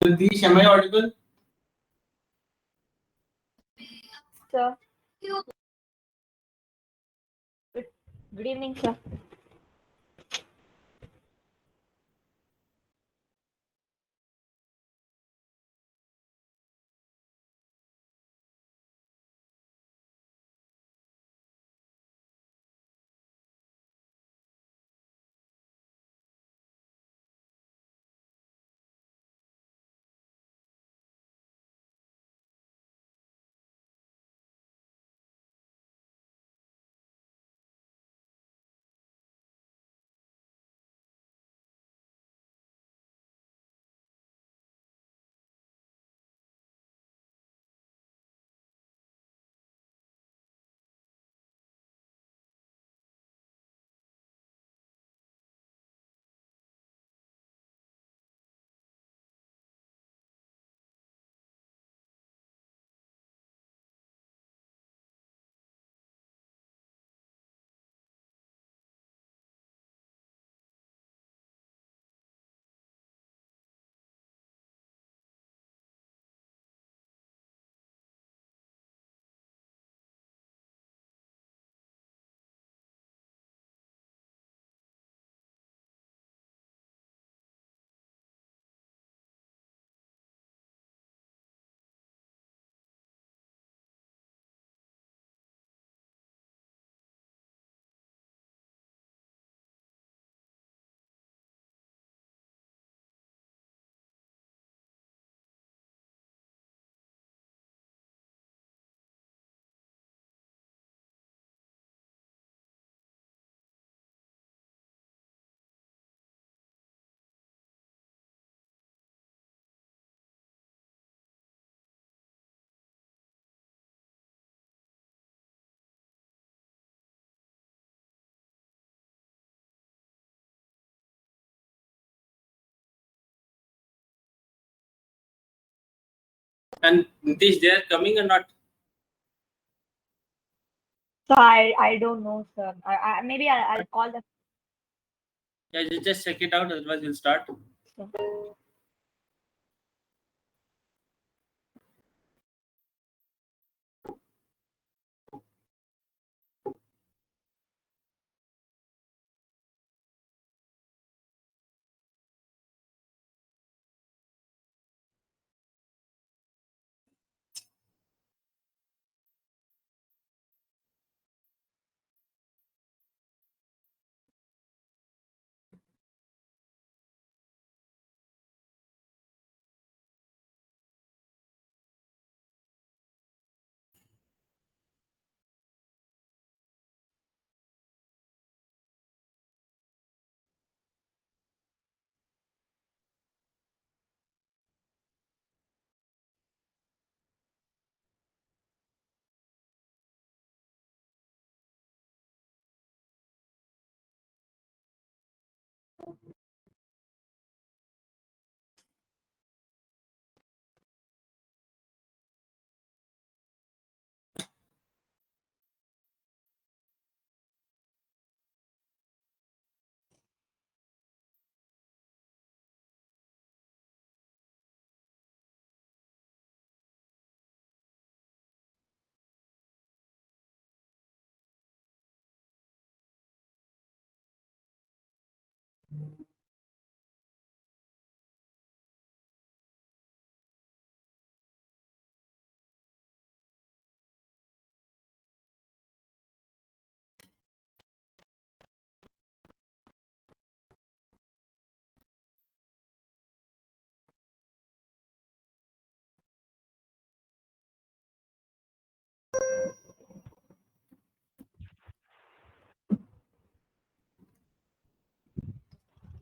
Jagdish, am I audible? Sir. Good evening, sir. And Nitish, they are coming or not? So I don't know, sir. Maybe I'll call the. Yeah, just check it out, otherwise we'll start. Sir.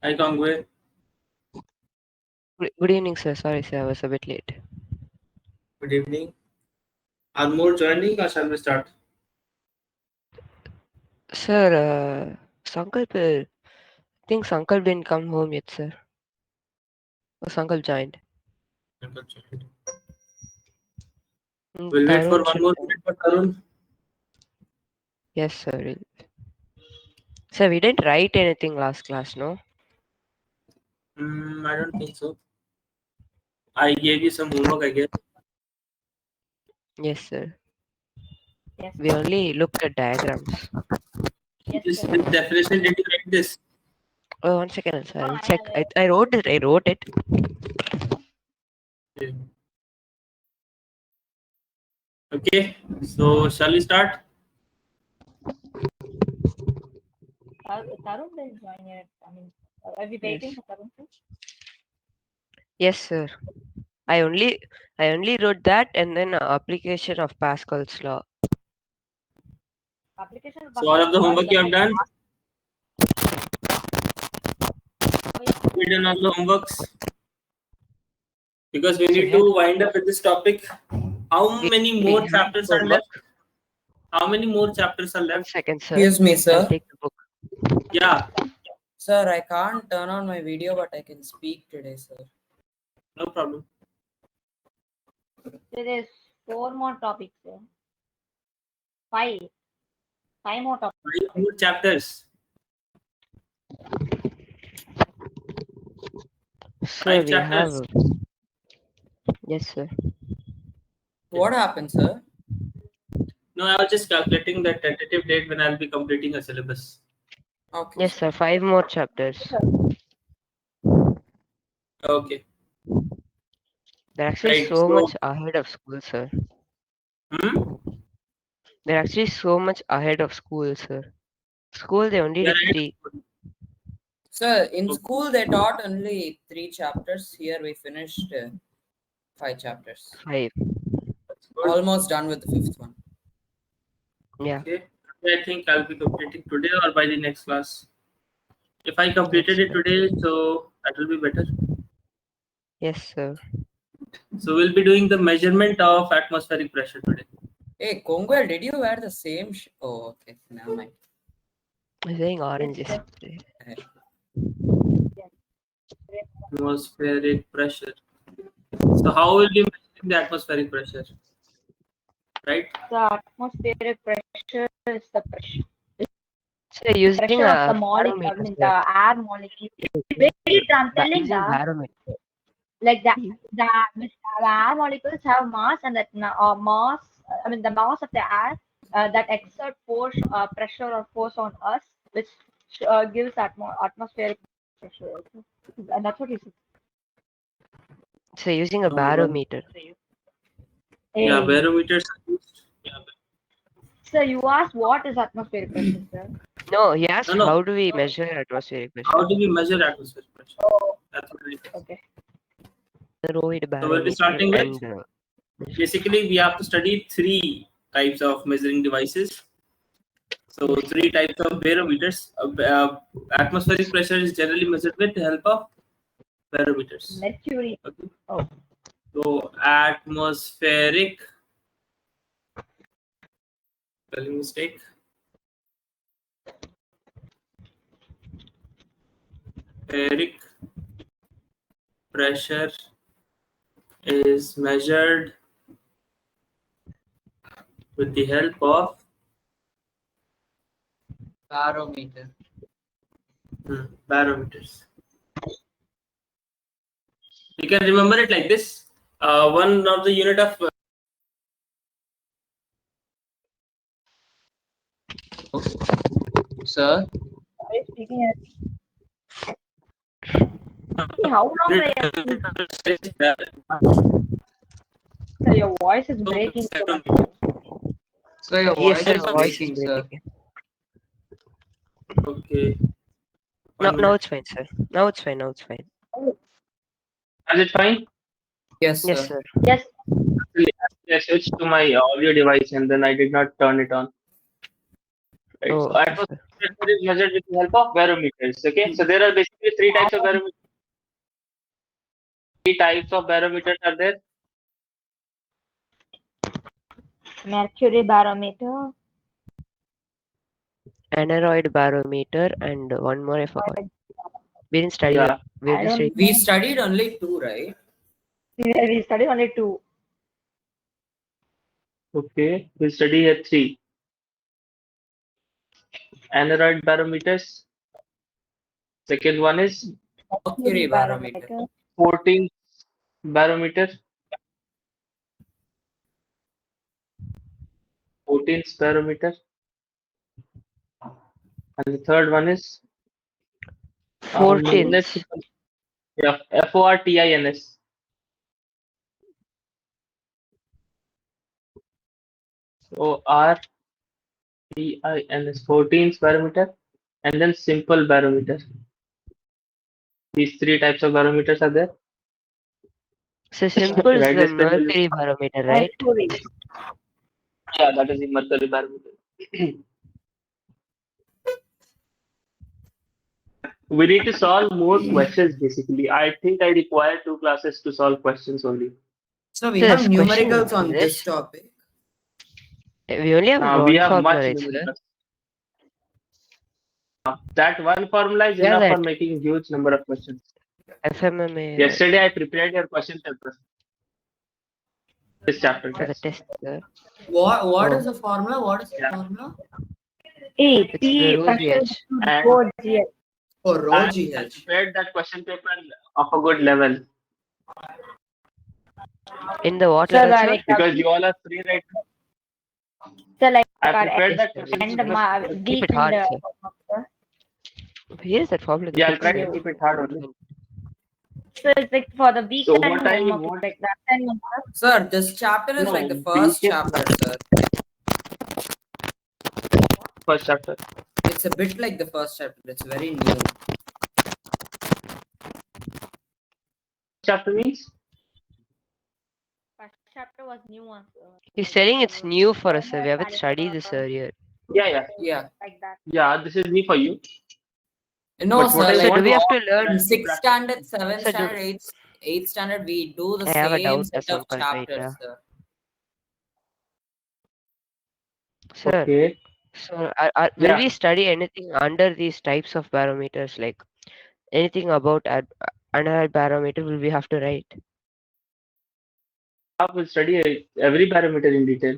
Hi, Kongwe. Good evening, sir. Sorry, sir, I was a bit late. Good evening. Are more joining or shall we start? Sir, Sankalp, I think Sankalp didn't come home yet, sir. Oh, Sankalp joined. We'll wait for Tarun one should more come. minute for Tarun. Yes, sir. Sir, we didn't write anything last class, no? I don't think so. I gave you some homework, I guess. Yes, sir. Yes, We only looked at diagrams. yes, This sir. definition, did you write this? Oh, 1 second, sir. No, I'll check. I I wrote it. I wrote it. Okay, so shall we start? Tarun will join it. I mean, are we waiting Yes. for Tarun, sir? Yes, sir. I only wrote that and then application of Pascal's law. Application of So all of the homework you have done? We done all the homeworks? Because we So need here to wind up with this topic. How many we more have chapters are homework. left? How many more chapters are 1 left? second, sir. Excuse me, I'll sir. take the book. Yeah, Sir, I can't turn on my video, but I can speak today, sir. no problem. There is 4 more topics, sir. 5. 5 more topics. 5 more chapters. Sir, 5 we have. chapters. Yes, sir. What happened, sir? No, I was just calculating the tentative date when I'll be completing a syllabus. Okay. Yes, sir. 5 more chapters. Okay. They're actually Right. so much ahead of school, sir. They're actually so much ahead of school, sir. School, they only Yeah, did 3. Sir, in Okay. school they taught only 3 chapters. Here we finished 5 chapters. 5. That's good. Almost done with the 5th one. Yeah. Okay. I think I'll be completing today or by the next class. If I completed it today, so that will be better. Yes, sir. So we'll be doing the measurement of atmospheric pressure today. Hey, Kongwal, did you wear the same Oh, okay. Never mind. I'm saying orange Yes, sir. yesterday. Atmospheric pressure. So how will you measure the atmospheric pressure? Right? The atmospheric pressure is the pressure. So using Pressure of the a molecule, I barometer, mean sir. the air molecule. Wait, I'm telling Using the barometer. like the air molecules have mass and that mass. I mean the mass of the air that exert force, pressure or force on us, which gives atmospheric pressure. And that's what he said. So using a No, barometer. yeah, Hey, barometers are used. Yeah. so you asked what is atmospheric pressure, sir? No, he asked No. how do we measure atmospheric pressure? How do we measure atmospheric pressure? Oh, That's what it is. okay. The Roid So we'll barometer be starting with, and basically we have to study 3 types of measuring devices. So 3 types of barometers. Atmospheric pressure is generally measured with the help of barometers. Mercury. Okay. Oh, So atmospheric, spelling mistake. Atmospheric pressure is measured with the help of Barometer. barometers. You can remember it like this. One of the unit of Sir? are you speaking? How long I have to? So your voice is breaking so much. Sir, your yes, voice sir, is voice is breaking, sir. breaking. Okay. No, 1 now minute. it's fine, sir. Now it's fine. Now it's fine. Is it fine? Yes, sir. Yes, sir. Yes, Actually, I switched to my audio device and then I did not turn it on. Right. Oh, So okay, atmospheric sir. pressure is measured with the help of barometers. Okay. So there are basically 3 types of barometers. 3 types of barometers are there. mercury barometer. Aneroid barometer and one more I forgot. We didn't study Yeah. that. We I only don't studied We studied only 2, right? We studied only 2. Okay. We'll study here 3. Aneroid barometers. Second one is Mercury barometer. 14 barometer. 14th barometer. And the third one is 14th. let's yeah, FORTINS. So RTINS 14th barometer, and then simple barometer. These three types of barometers are there. So simple is Right, the let's tell you. mercury barometer, right? Yeah, that is the mercury barometer. We need to solve more questions basically. I think I require 2 classes to solve questions only. So we So have there's question numericals like on this this. topic. We only have We one have formula, much right, sir? numericals. That one formula is Yeah, enough for that making huge number of questions. FMMA Yesterday I prepared your question papers. This chapter for the test. test, sir. What Oh. is the formula? What is the Yeah. formula? E It's the P rho pressure GH. to And go GH. For rho I GH. prepared that question paper of a good level In the what So level, the sir? like because you all are free right now. so like I our prepared Yes, that sir. question end paper. Keep week it hard, and sir. Here's that formula. Yeah, I'll Keep try to you. keep it hard only. So it's like for the So weekend what I homework, want, like the assignment. Sir, this chapter is like the no, first weekend chapter, sir. first chapter. It's a bit like the first chapter. It's very new. Chapter means First chapter was new one. He's telling it's new for us, sir. We haven't studied this earlier. yeah. Like that. Yeah, this is new for you. No, But what sir. I So Like do we want have to learn? in is to 6th practice. standard, 7th Sir, standard, 8th standard, we do the I have a same doubt, set of Uncle chapters, Paita. sir. Sir, Okay. so will Yeah. we study anything under these types of barometers? Like anything about another barometer will we have to write? I will study every parameter in detail.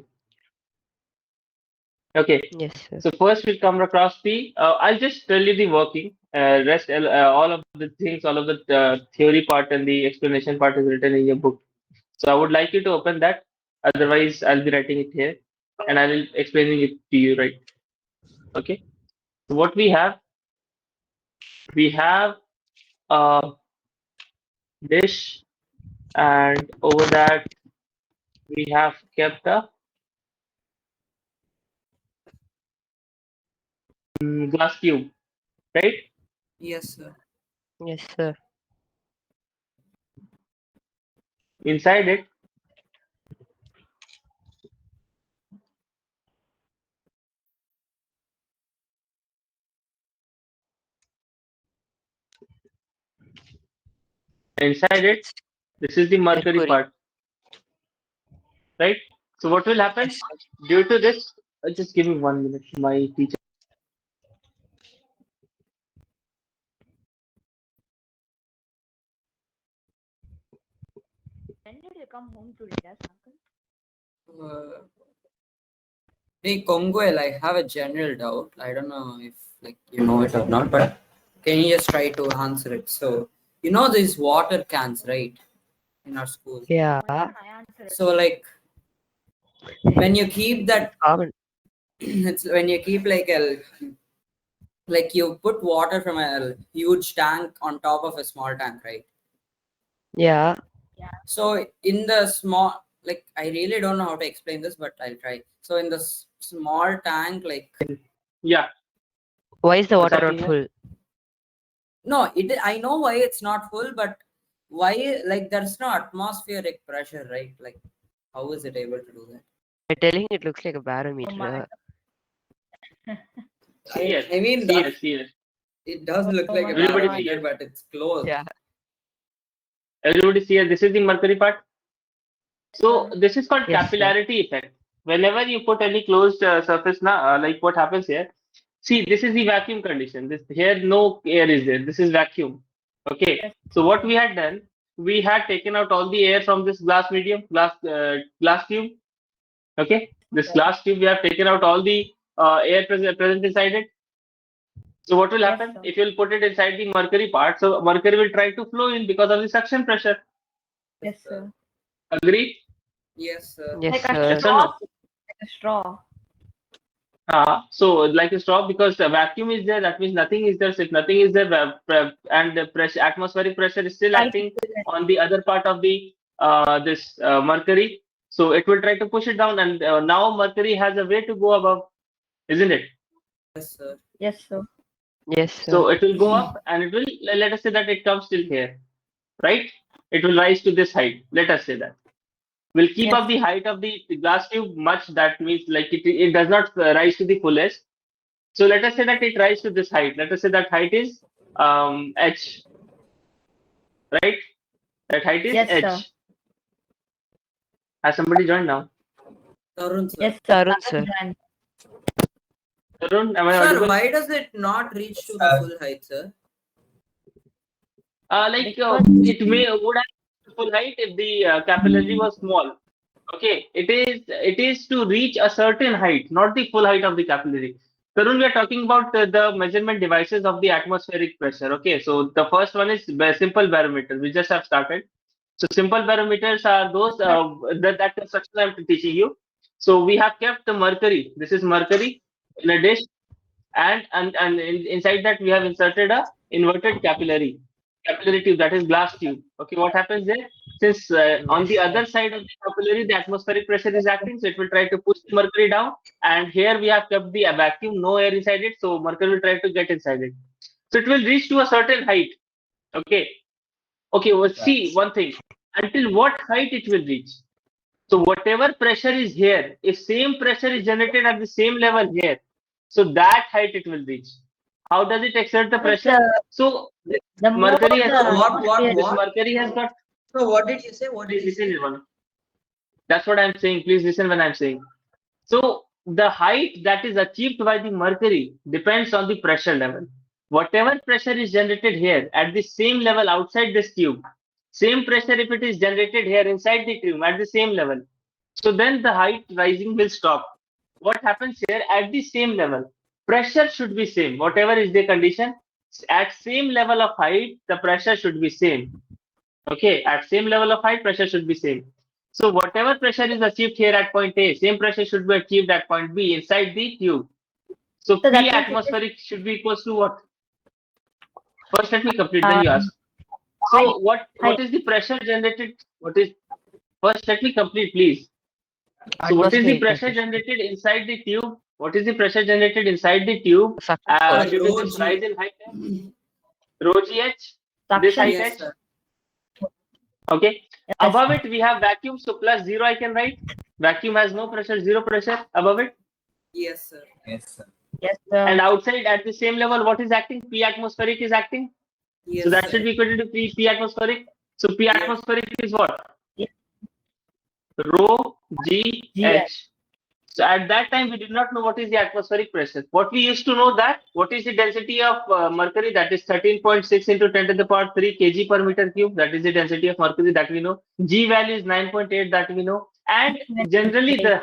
Okay. Yes, sir. So first we'll come across the. I'll just tell you the working. Rest all of the things, all of the theory part and the explanation part is written in your book. So I would like you to open that. Otherwise, I'll be writing it here, and I will explaining it to you. Right. Okay. So what we have a dish, and over that we have kept a glass cube. Right. Yes, sir. Yes, sir. Inside it, this is the mercury Mercury. part. Right. So what will happen Yes, sir. due to this? Just give me 1 minute. My teacher. When did you come home to read us, uncle? Hey, Conguel, I have a general doubt. I don't know if like you know it or not, but can you just try to answer it? So you know these water cans, right? In our school. Yeah. I answered. So like when you keep that, Common. it's when you keep like you put water from a huge tank on top of a small tank, right? Yeah. So in the small, like I really don't know how to explain this, but I'll try. So in the small tank, like Yeah. Why is the What's water not happening full? no, I know why it's not full, but why like there's no atmospheric pressure, right? Like how is it able to do that? You're telling it looks like a Oh barometer. my. I mean that Serious. it does look Oh like my a God. Everybody barometer, serious. but it's closed. Yeah. Everybody see here. This is the mercury part. So this is called Yes, sir. capillarity effect. Whenever you put any closed surface, like what happens here. See, this is the vacuum condition. This here no air is there. This is vacuum. Okay. So what we had done, we had taken out all the air from this glass medium, glass tube. Okay. This glass tube, we have taken out all the air present inside it. So what will Yes, happen sir. if you'll put it inside the mercury part? So mercury will try to flow in because of the suction pressure. Yes, sir. Agree? Yes, sir. Yes, Like a sir. Yes or straw. no? Like a straw. So like a straw, because the vacuum is there, that means nothing is there. So if nothing is there, and the pressure, atmospheric pressure is still Light acting equivalent. on the other part of the this mercury, so it will try to push it down, and now mercury has a way to go above, isn't it? Yes, sir. Yes, sir. Yes, So sir. it will go up, and it will, let us say that it comes till here, right? It will rise to this height. Let us say that. We'll keep Yes. up the height of the glass tube much. That means like it does not rise to the fullest. So let us say that it rises to this height. Let us say that height is h, right? That height is Yes, sir. h. Has somebody joined now? Tarun, sir. Yes, sir. Tarun, sir. And Tarun, am I Sir, audible? why does it not reach to the full height, sir? Because It would have full height if the capillary was small. Okay, it is to reach a certain height, not the full height of the capillary. Tarun, we are talking about the measurement devices of the atmospheric pressure. Okay, so the first one is simple barometer. We just have started. So simple barometers are those that construction I'm teaching you. So we have kept the mercury. This is mercury in a dish, and inside that we have inserted a inverted capillary tube, that is glass tube. Okay, what happens there? Since on the other side of the capillary the atmospheric pressure is acting, so it will try to push the mercury down, and here we have kept the vacuum, no air inside it, so mercury will try to get inside it. So it will reach to a certain height. Okay, well, see one thing, until what height it will reach. So whatever pressure is here, if same pressure is generated at the same level here, so that height it will reach. How does it exert the because pressure? So this the more mercury has the So atmosphere this mercury has got. So what did you say? What did Please you listen, say? everyone. That's what I'm saying. Please listen when I'm saying. So the height that is achieved by the mercury depends on the pressure level. Whatever pressure is generated here at the same level outside this tube, same pressure if it is generated here inside the tube at the same level, so then the height rising will stop. What happens here at the same level? Pressure should be same. Whatever is the condition, at same level of height, the pressure should be same. Okay, at same level of height, pressure should be same. So whatever pressure is achieved here at point A, same pressure should be achieved at point B inside the tube. So so P that means it is atmospheric should be equals to what? First, let me complete. Then um, you ask. height. So what is the pressure generated? What is first? Let me complete, please. So what is the Atmospheric pressure pressure. generated inside the tube? What is the pressure generated inside the tube Suction force. due to Rho this G. rise in height? Rho gh, this Suction. height Yes, h. sir. Okay. Yes. Above it we have vacuum, so plus 0 I can write. Vacuum has no pressure, 0 pressure above it. Yes, sir. Yes, sir. And outside at the same level, what is acting? P atmospheric is acting. Yes, So that sir. should be equal to P atmospheric. So P Yes. atmospheric is what? Yes. Rho G G H. So at that time, we did not know what is the atmospheric pressure. What we used to know that, what is the density of mercury? That is 13.6 into 10 to the power 3 kg per meter cube. That is the density of mercury that we know. G value is 9.8 that we know. And generally the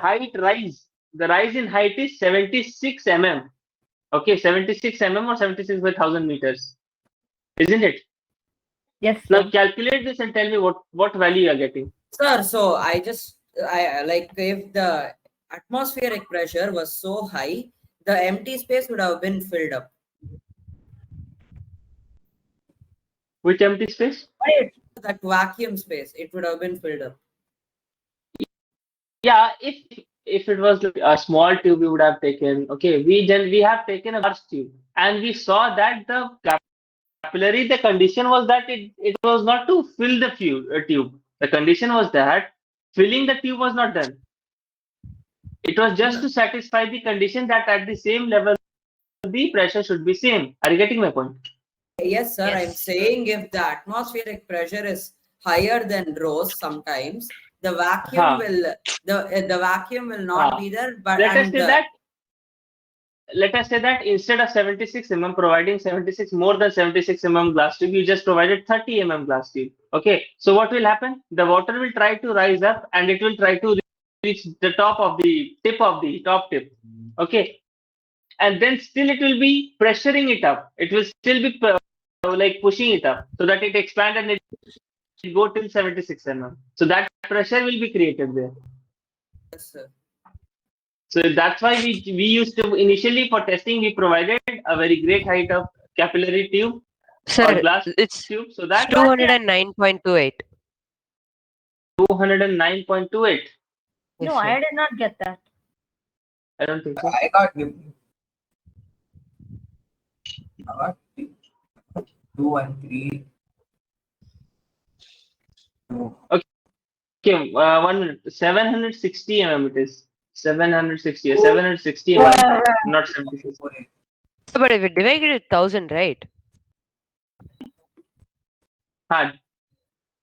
rise in height is 76 mm. Okay, 76 mm or 76 by 1000 meters. Isn't it? Yes, Now sir. calculate this and tell me what value you are getting. Sir, so I like if the atmospheric pressure was so high, the empty space would have been filled up. Which empty space? That vacuum space, it would have been filled up. Yeah, if it was like a small tube, we would have taken. Okay, we have taken a large tube, and we saw that the capillary, the condition was that it was not to fill the tube. The condition was that filling the tube was not done. It was just to satisfy the condition that at the same level the pressure should be same. Are you getting my point? Yes, sir. I'm Yes. saying if the atmospheric pressure is higher than rose, sometimes the vacuum Huh. will the vacuum will not Huh. be there. But Let us and say that. Let us say that instead of 76 mm providing 76 more than 76 mm glass tube, you just provided 30 mm glass tube. Okay, so what will happen? The water will try to rise up and it will try to reach the top of the top tip. Okay, and then still it will be pressuring it up. It will still be like pushing it up so that it expands and it go till 76 mm. So that pressure will be created there. Yes, sir. So that's why we used to initially for testing we provided a very great height of capillary tube or Sir, glass it's tube, so it's that 209.28. 209.28. Yes, No, I sir. did not get that. I don't think so. I got you. I got 2 and 3. No. Okay, 1 minute. 760 mm it is. 760 760 mm, not 76. So, but if we divide it with 1000, right? Hard.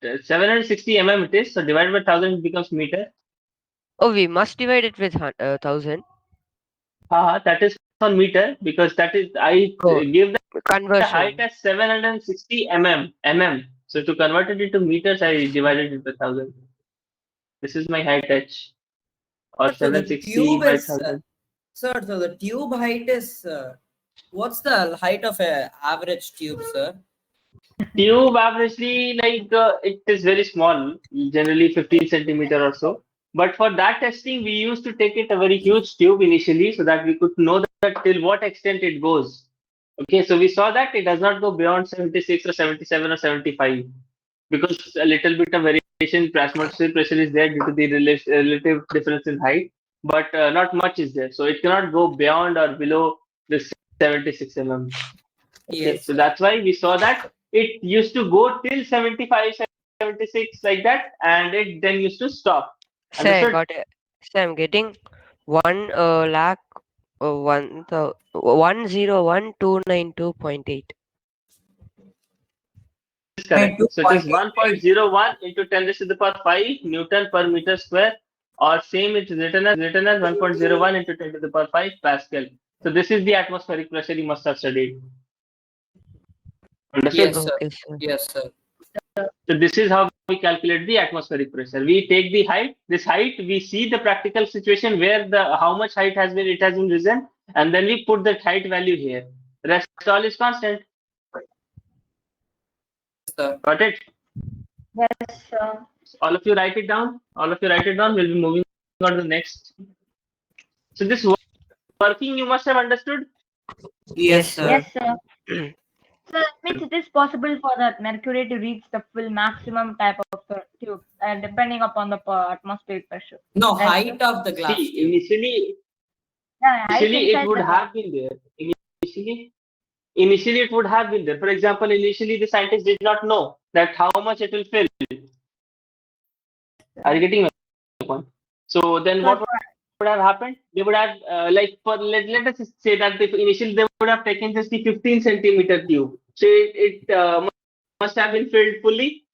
760 mm it is. So divided by 1000 it becomes meter. Oh, we must divide it with 1000. That is on meter because that is I Oh, give the height conversion. as 760 mm. So to convert it into meters, I divided it by 1000. This is my height h, or So the 760 tube by is, 1000. sir, so the tube height is, what's the height of a average tube, sir? Tube averagely it is very small, generally 15 centimeter or so. But for that testing, we used to take it a very huge tube initially so that we could know that till what extent it goes. Okay, so we saw that it does not go beyond 76 or 77 or 75 because a little bit of variation in atmospheric pressure is there due to the relative difference in height, but not much is there. So it cannot go beyond or below the 76 mm. Okay, Yes, so sir. that's why we saw that it used to go till 75, 76 like that, and it then used to stop. Sir, I Understood? got it. Sir, I'm getting 1 lakh 101,292.8. This is correct. So it is 1.01 into 10 raised to the power 5 Newton per meter square, or same it is written as 1.01 into 10 to the power 5 Pascal. So this is the atmospheric pressure you must have studied. Understood? Yes, sir. Okay, sir. Yes, sir. So this is how we calculate the atmospheric pressure. We take the height. This height, we see the practical situation where the how much height has been risen, and then we put that height value here. Rest all is constant. Sir. Got it? Yes, sir. All of you write it down. All of you write it down. We'll be moving on to the next. So this working you must have understood. Yes, sir. Yes, sir. So that means it is possible for that mercury to reach the full maximum type of tube, depending upon the atmospheric pressure. No, Right, height of the glass See, tube. Yeah, height initially it inside would the have been there. Initially it would have been there. For example, initially the scientists did not know that how much it will fill. Are you getting my point? So then what would have happened? They would have let us say that initially they would have taken just the 15 centimeter tube. So it must have been filled fully.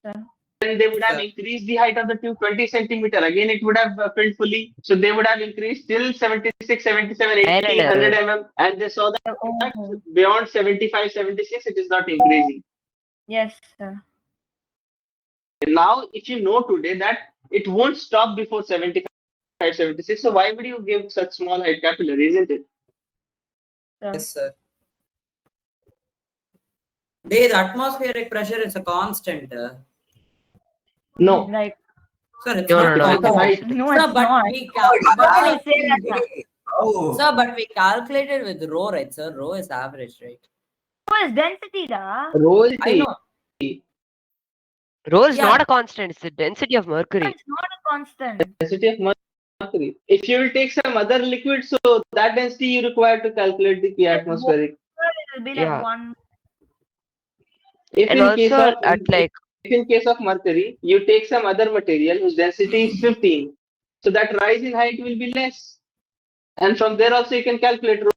Sir. Then they would have increased the height of the tube 20 centimeter. Again, it would have filled fully. So they would have increased till 76, 77, 80, 100 mm. And they saw that Oh, beyond 75, 76, it is not increasing. yes, sir. Now, if you know today that it won't stop before 75, 76, so why would you give such small height capillary, isn't it? Yes, sir. The atmospheric pressure is a constant. No. Like, Sir, it's No, not no, no. It's a height. no, Sir, it's but not. we How can you say that, sir? Sir, but we calculated with rho, right, sir? Rho is average, right? What is density, da? Rho is I know. Rho is Yeah. not a constant, it's the density of mercury. It's not a constant. density of mercury. If you will take some other liquid, so that density you require to calculate the atmospheric. It will be like Yeah. one. If And in case also of at like if in case of mercury, you take some other material whose density is 15, so that rise in height will be less. And from there also you can calculate rho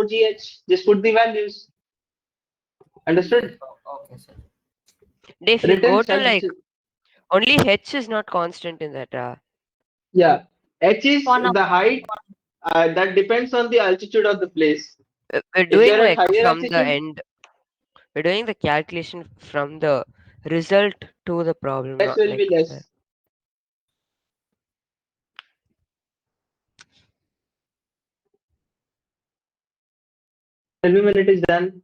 gh. Just put the values. Understood? Okay, sir. if you Written go to like statistic. only H is not constant in that. Yeah. H is One of the height that depends on the altitude of the place. We're If doing you're at like higher from the altitude, end. We're doing the calculation from the result to the problem, less not will like be less. 10 minute is done.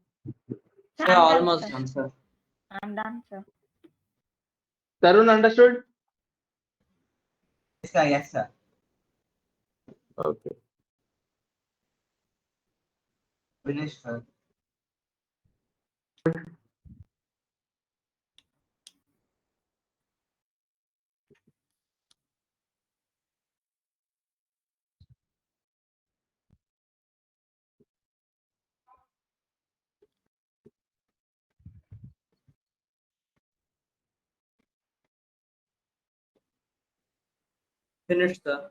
Sir, almost done, sir. I'm done, sir. Tarun, understood? Yes, sir. Yes, sir. Okay. Finished, sir. Finished, sir.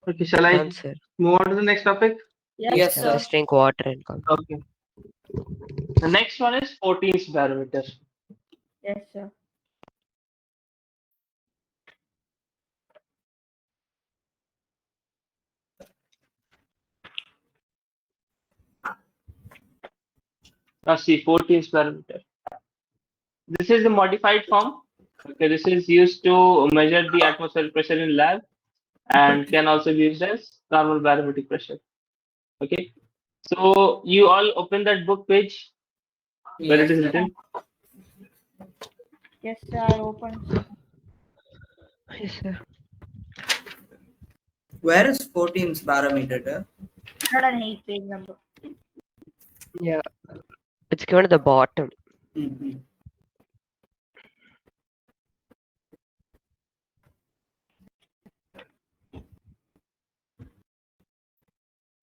Okay, shall I Done, sir. move on to the next topic? Yes, Sir, sir. just drink water and come. Okay. The next one is 14th barometer. Yes, sir. Now see, 14th barometer. This is the modified form. Okay, this is used to measure the atmospheric pressure in lab and can also be used as normal barometric pressure. Okay, so you all open that book page where it Yes, is sir. written. Yes, sir. Open. Yes, sir. Where is 14th barometer? Sir? 108 page number. Yeah. It's given at the bottom. Mm-hmm.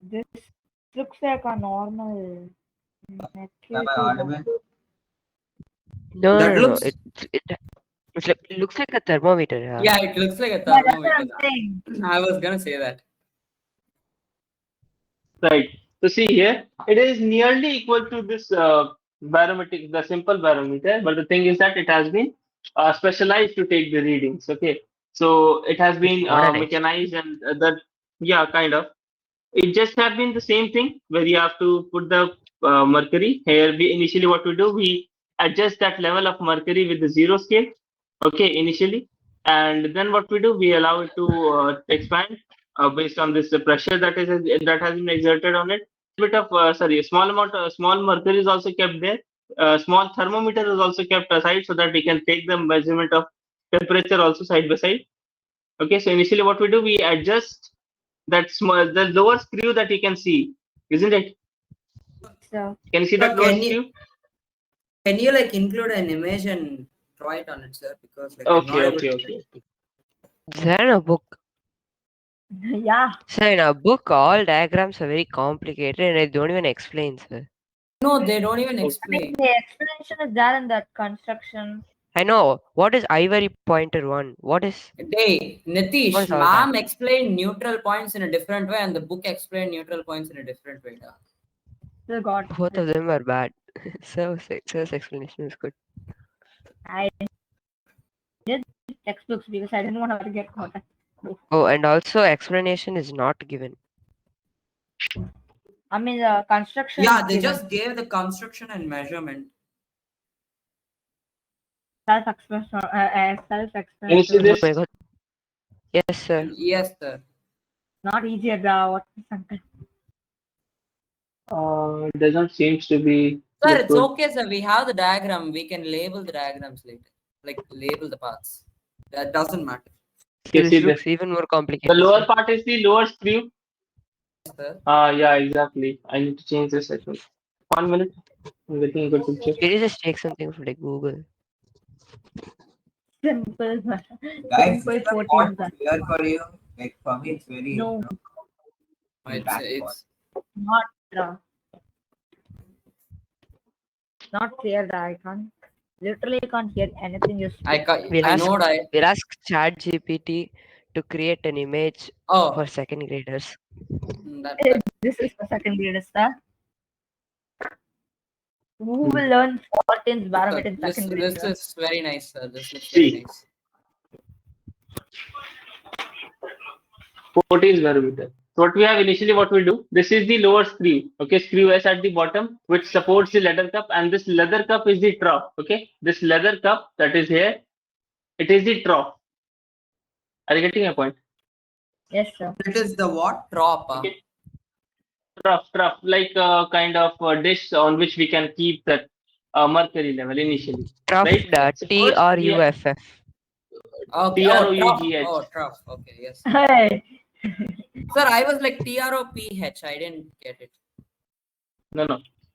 This looks like a normal Am I mercury. audible? No, That no, no. looks. It looks like a thermometer. Yeah. Yeah, it looks like a Yeah, that's what thermometer. I'm saying. I was gonna say that. Right. So see here, it is nearly equal to this barometric, the simple barometer, but the thing is that it has been specialized to take the readings. Okay, so it has been Modernized. mechanized and that, yeah, kind of. It just have been the same thing where you have to put the mercury. Here, we initially what we do, we adjust that level of mercury with the zero scale. Okay, initially, and then what we do, we allow it to expand based on this pressure that has been exerted on it. Bit of sorry, a small amount, small mercury is also kept there. Small thermometer is also kept aside so that we can take the measurement of temperature also side by side. Okay, so initially what we do, we adjust that small, the lower screw that you can see, isn't it? So, Can you see So that lower can you screw? like include an image and draw it on it, sir? Because like I'm Okay, not able okay, to. okay. Is there in a book? yeah. Sir, in a book, all diagrams are very complicated and they don't even explain, sir. No, they don't even I mean, explain. the explanation is there in that construction. I know. What is ivory pointer one? What is Hey, Nitish, all that? ma'am explained neutral points in a different way, and the book explained neutral points in a different way. Still got Both of them are bad. Sir's explanation is good. I did textbooks because I didn't want to get caught. Oh, and also explanation is not given. I mean, the construction. Yeah, is they given. just gave the construction and measurement. Self-explanatory. Can you see Self-explanatory. Oh this? my god. Yes, sir. Yes, sir. Not easier. What is Uncle? It doesn't seems to be Sir, look it's good. okay, sir. We have the diagram. We can label the diagrams later. Like label the parts. That doesn't matter. Okay, This see looks this. even more The complicated, lower sir. part is the lower screw. Sir. Yeah, exactly. I need to change this. I think. 1 minute. I'm getting a good picture. Can you just take something from like Google? Simple. Guys, Simple is the 14. pot clear for you? Like for me, it's very No, It's not not clear. I can't. Literally can't hear anything you speak. We'll I ask know that. we'll ask ChatGPT to create an image Oh, for second graders. that This is for second graders, sir. Who Hmm. will learn 14th barometer in this second grade? this Sir? is very nice, sir. This looks very See, nice. 14 barometer. So what we have initially, what we do, this is the lower screw. Okay, screw S at the bottom, which supports the leather cup, and this leather cup is the trough. Okay, this leather cup that is here, it is the trough. Are you getting a point? Yes, sir. It is the what? Drop. Okay. Trough, like a kind of a dish on which we can keep that mercury level initially, Trough, right? So first we are TRUFF. Okay. TROUGH. Oh, trough. Okay. Yes. Hey. Sir, I was like TROPH. I didn't get it. No.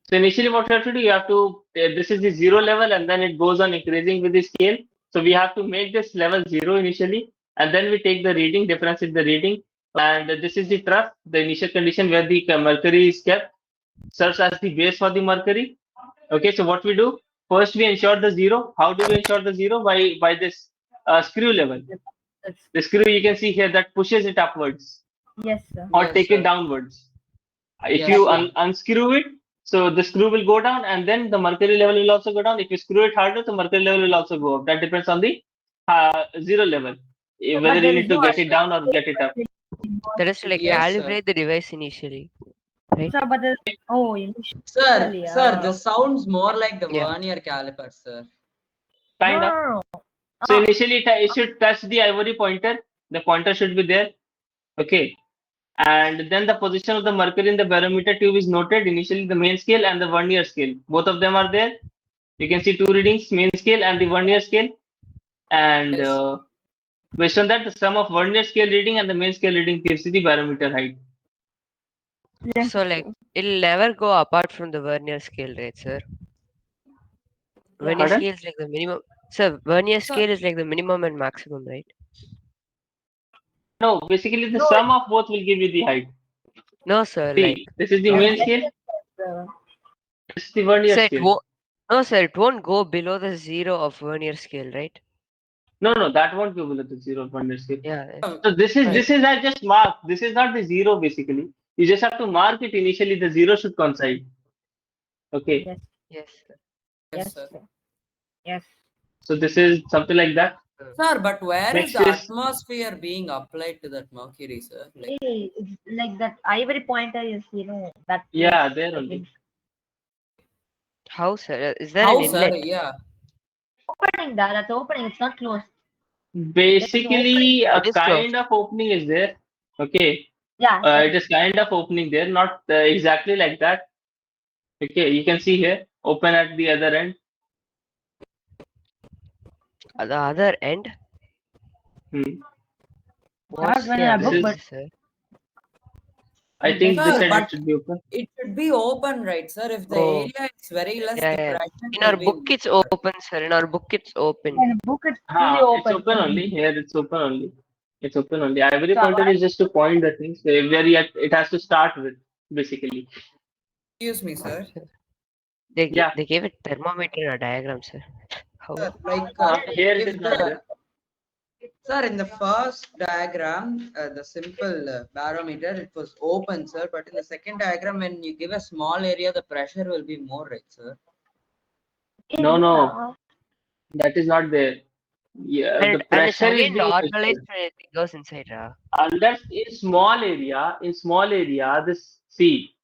So initially what you have to do, you have to, this is the zero level and then it goes on increasing with the scale. So we have to make this level zero initially and then we take the reading, differentiate the reading. And this is the trough, the initial condition where the mercury is kept, serves as the base for the mercury. Okay, so what we do, first we ensure the zero. How do we ensure the zero? By this screw level. The screw you can see here that pushes it upwards Yes, sir. or Yes, take it sir. downwards. If Yes, you sir. unscrew it, so the screw will go down and then the mercury level will also go down. If you screw it harder, the mercury level will also go up. That depends on the zero level, whether there you is need to no get it down or get it up. That is to like Yes, sir. calibrate the device initially, right? Sir, but there's initially, Sir, this sounds more like the Yeah. vernier caliper, sir. Kind of. no. So initially it should touch the ivory pointer. The pointer should be there. Okay. And then the position of the mercury in the barometer tube is noted. Initially the main scale and the vernier scale. Both of them are there. You can see two readings, main scale and the vernier scale. And Yes. based on that, the sum of vernier scale reading and the main scale reading gives you the barometer height. Yes, So like it'll never go apart from the vernier scale, right, sir? Vernier Pardon? scale is like the minimum. So vernier Sir. scale is like the minimum and maximum, right? No, basically the No, sum of both will give you the height. No, sir. Like See, this is the yes, main yes, scale, yes, sir. this is the vernier so it scale. won't. No, sir. It won't go below the zero of vernier scale, right? No, that won't go below the zero vernier scale. Yeah. So this Right. is I just mark. This is not the zero basically. You just have to mark it initially. The zero should coincide. Okay. Yes, Yes. Sir. Yes, yes, sir. sir. Yes. So this is something like that. Sir, but where is Next the is atmosphere being applied to that mercury, sir? Like, Hey, it's like that ivory pointer is, that yeah, place, there like, only. How, sir? Is there how, an sir? inlet? Yeah. opening there. That's opening. It's not closed. Basically, a It is kind closed. of opening is there. Okay. Yeah. It is kind of opening there, not exactly like that. Okay, you can see here, open at the other end. At the other end? Hmm. What's when the in a other book, end, but sir? I think Sir, this side but it should be open. it should be open, right, sir? If the Oh. area is very less Yeah, yeah. depression, In it will our be book, it's more. open, sir. In our book, it's open. in a book it's fully It's open. open only. Here it's open only. It's open only. Ivory So pointer is just to point the things where it has to start with, basically. Excuse me, sir. Yeah. They gave it thermometer in a diagram, sir. How? Sir, like, Here it if is not the there. sir, in the first diagram, the simple barometer, it was open, sir. But in the second diagram, when you give a small area, the pressure will be more, right, sir? No, that is not there. Yeah, the And it's pressure is again being normalized measured. when it goes inside. Unless in small area, this see,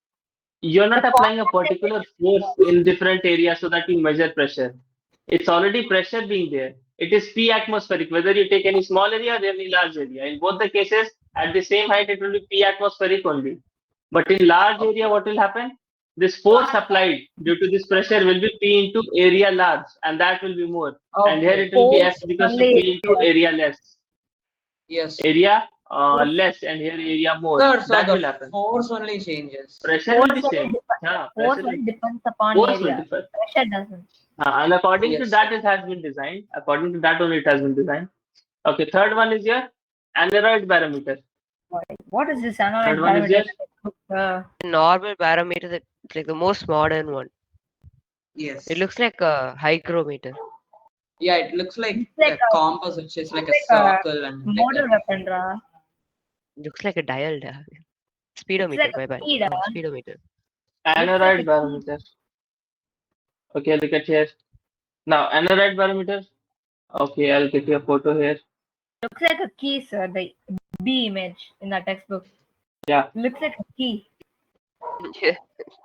you're not applying a particular force in different areas so that you measure pressure. It's already pressure being there. It is P atmospheric, whether you take any small area or any large area. In both the cases, at the same height, it will be P atmospheric only. But in large area, what will happen? This force applied due to this pressure will be P into area large, and that will be more. And here it will be F Force because of only P into area less. Yes. Area less, and here area more. Sir, so That will the happen. force only changes. Pressure will be same. Yeah, Force pressure only depends upon force will area. differ. Pressure doesn't. And according to Yes. that, it has been designed. According to that only, it has been designed. Okay, third one is your aneroid barometer. What is this Third aneroid one is barometer? Normal barometer, that it's like the most modern one. Yes. It looks like a hygrometer. Yeah, it looks like It's like a compass, which is like a like a circle and Model like weapon, ra. Looks like a dial. Speedometer, like a bye bye. speed, Speedometer. aneroid a barometer. Okay, look at here. Now, aneroid barometer. Okay, I'll get you a photo here. Looks like a key, sir. The B image in the textbook. Yeah. Looks like a key.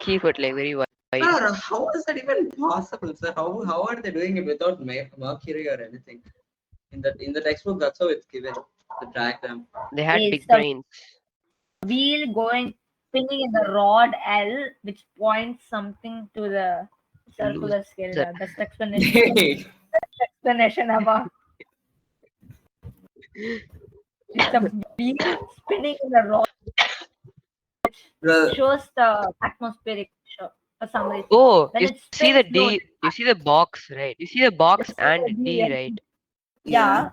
Keyboard like very wide. Sir, how is that even possible, sir? How are they doing it without mercury or anything? In the textbook, that's how it's given. The diagram. They had It's big the brains. wheel going spinning in the rod L, which points something to the circular scale. Best explanation. Hey, Best explanation ever. It's a wheel spinning in a rod. bro, Shows the atmospheric pressure for some reason. Oh, When you it see the spins, no, D, you see the box, right? You see the box it's and a D, right? yeah.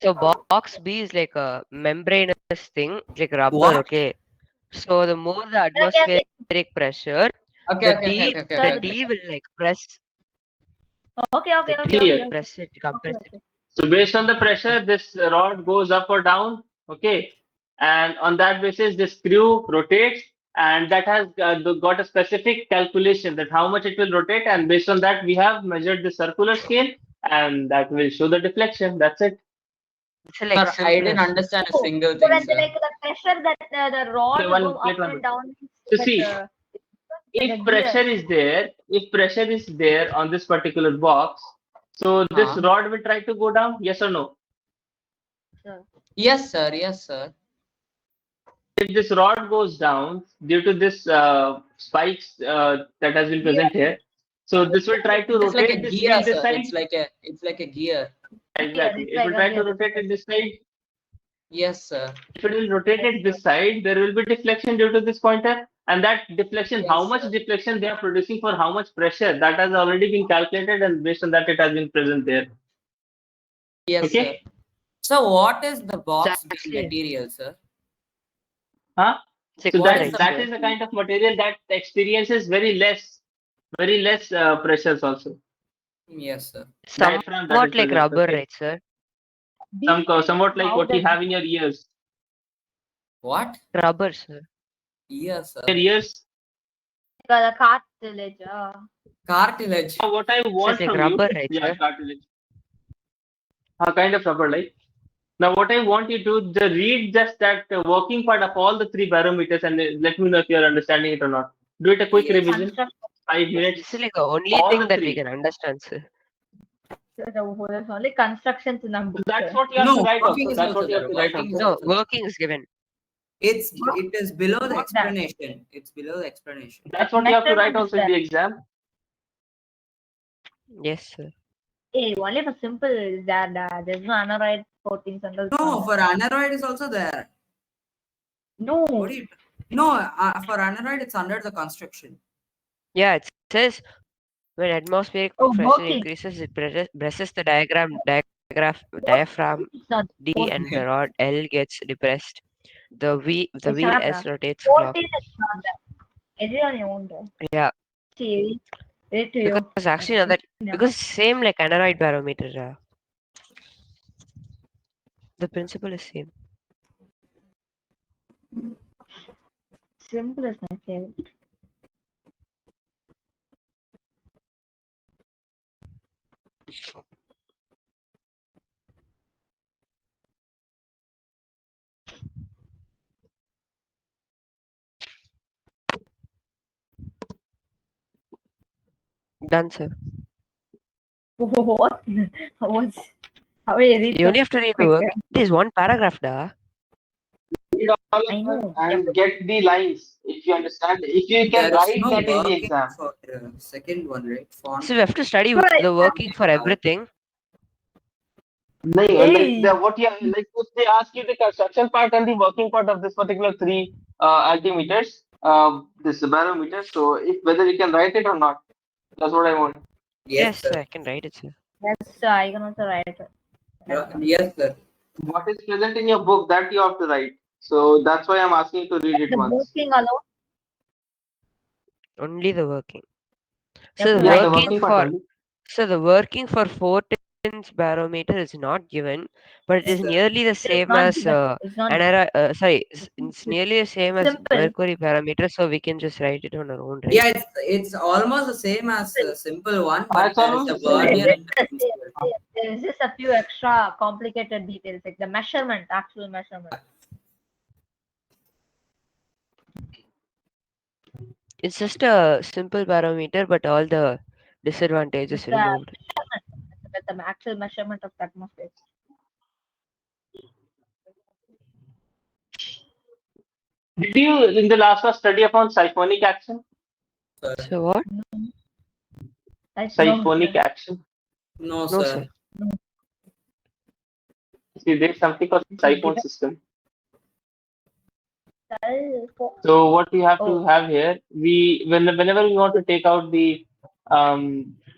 So box B is like a membranous thing, like rubber, what? okay? So the more the Like, yeah, atmospheric pressure, Okay, the okay, okay, D, okay, okay, the okay. D will like press, okay, okay, the okay, D will okay. press it, compress Okay, it. okay. So based on the pressure, this rod goes up or down. Okay, and on that basis, this screw rotates, and that has got a specific calculation that how much it will rotate, and based on that, we have measured the circular scale, and that will show the deflection. That's it. It's like Sir, I didn't simplest. understand a So, single so thing, when sir. like the pressure that the rod Okay, goes wait up one and minute. down, So like see, like if a pressure gear. is there, if pressure is there on this particular box, so this Huh? rod will try to go down. Yes or no? So, Yes, sir. Yes, sir. If this rod goes down due to this spikes that has been present here, so this will try to It is like a rotate this gear, wheel this sir. side. It's like a gear. Exactly. it's It will like a try to gear. rotate it this side. Yes, sir. If it will rotate it this side, there will be deflection due to this pointer. And that deflection, how Yes, much sir. deflection they are producing for how much pressure, that has already been calculated, and based on that, it has been present there. Yes, sir. Okay? So, what is the box B actually- material, sir? Huh? It's like So What quadrant, is the that sir. is the kind of material that experiences very less pressures also. Yes, sir. Diaphragm that Somewhat is like present. rubber, Okay? right, sir? Somewhat like How what you does have in your ears. What? Rubber, sir. Yes, Your sir. ears. the cartilage? Cartilage. Now what I So want it's like from rubber, you, right, yeah, sir? cartilage. Kind of rubber like. Now what I want you to read just that working part of all the three barometers and let me know if you are understanding it or not. Do it a quick Yes. revision. 5 This minutes. is like the only All thing the that we three. can understand, sir. There's only constructions in the book. That's what you have to No, write working also. is That's also what you have there. to write Working is also. No, also working is given. it is below the Not that. explanation. It's below the explanation. That's what you have to write Measurement is also in the exam. Yes, sir. Hey, only for simple is that there's no aneroid 14 central. No, for aneroid is also there. No. What do you? No, for aneroid it's under the construction. Yeah, it says when atmospheric Oh, pressure working. increases, it presses the diaphragm It's not D 14. and the rod L gets depressed. The It's wheel not S that. rotates 14 clock. is not there. Is it on your own though? Yeah, See, read to you. because actually now that because same like aneroid barometer. The principle is same. Simple is my favorite. Done, sir. What? What's how will you read You that only have to read the quick? work. It is one paragraph, da. Read all I of know. them and get the lines if you understand. If you can There is write no that in the working exam. for the second one, right? Font. So we have to study Right. the working for everything. Like Hey. what you like if they ask you the construction part and the working part of this particular three altimeters, this barometer. So if whether you can write it or not, that's what I want. Yes, Yes, sir. sir. I can write it, sir. Yes, I can also write it. Yes, sir. What is present in your book that you have to write. So that's why I'm asking you to read it The once. working alone. Only the working. You So have the to write The it. working part only. So the working for 4 barometer is not given, but it is Sir. nearly the It's same not as given. It's not it's nearly the same as simple. mercury parameter, so we can just write it on our own, right? Yeah, it's almost the same as a simple one, but It's there is almost a the same. vernier It's and the the same. principal. There's just a few extra complicated details, like the measurement, actual measurement. It's just a simple barometer, but all the disadvantages It's the removed. with the actual measurement of the atmosphere. Did you in the last class study upon siphonic action? So what? Siphonic action. No, No, sir. sir. See, there's something called siphon system. Sulfur. So what we have to Oh. have here, whenever we want to take out the